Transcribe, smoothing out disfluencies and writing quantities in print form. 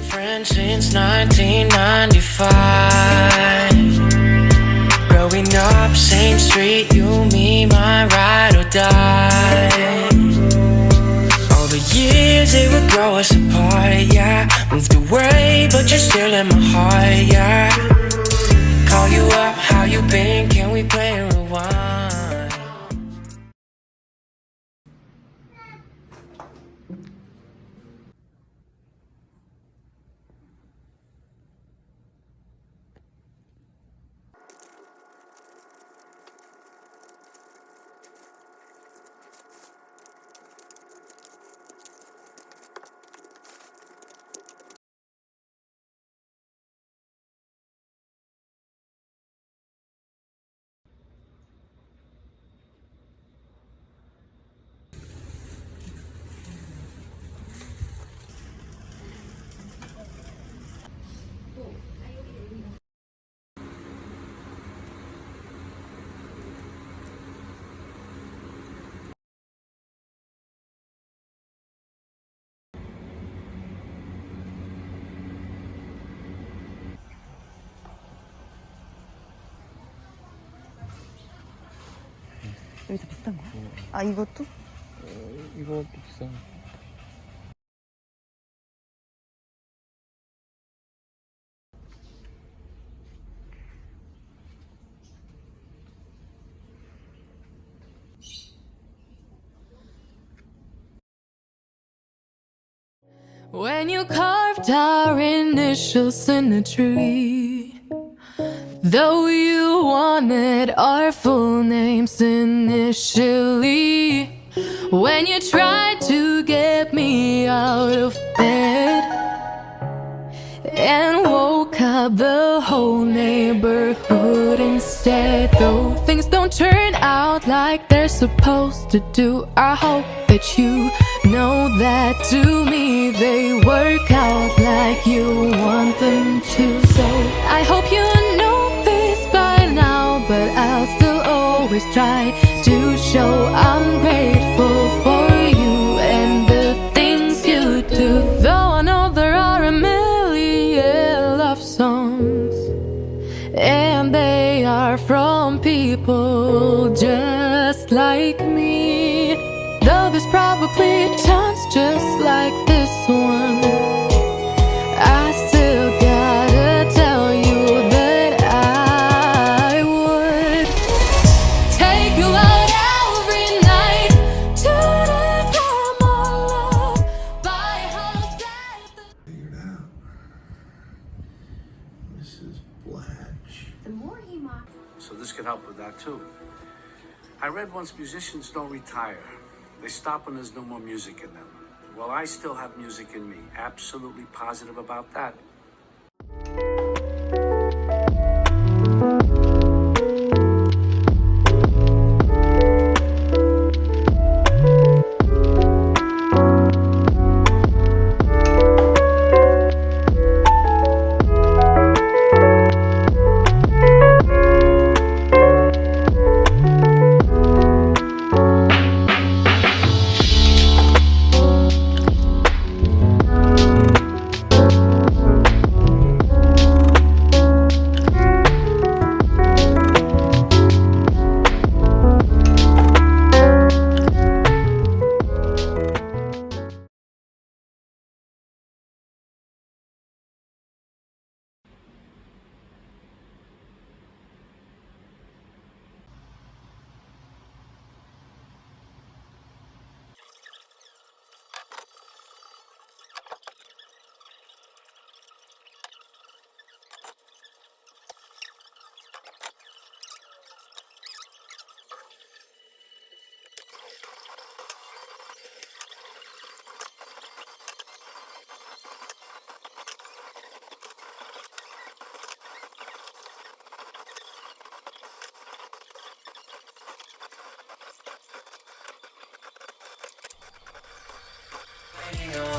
friends since 1995. Growing up, same street, you, me, my ride or die. All the years they would grow us apart, yeah. Moved away, but you're still in my heart, yeah. Call you up, how you been? Can we play a rewind? 여기 더 비싼 거야? 아, 이것도? 이것도 비싸. When you carved our initials in the tree, though you wanted our full names initially, when you tried to get me out of bed and woke up the whole neighborhood instead. Though things don't turn out like they're supposed to do, I hope that you know that to me they work out like you want them to. So I hope you know this by now, but I'll still always try to show I'm grateful for you and the things you do. Though I know there are a million love songs, and they are from people just like me. Though there's probably tons just like this one, I still gotta tell you that I would take you out every night to declare my love. Buy a house at the Figured out. Mrs. Blatch. The more he mocked. So this could help with that too. I read once musicians don't retire. They stop when there's no more music in them. Well, I still have music in me. Absolutely positive about that. Waiting on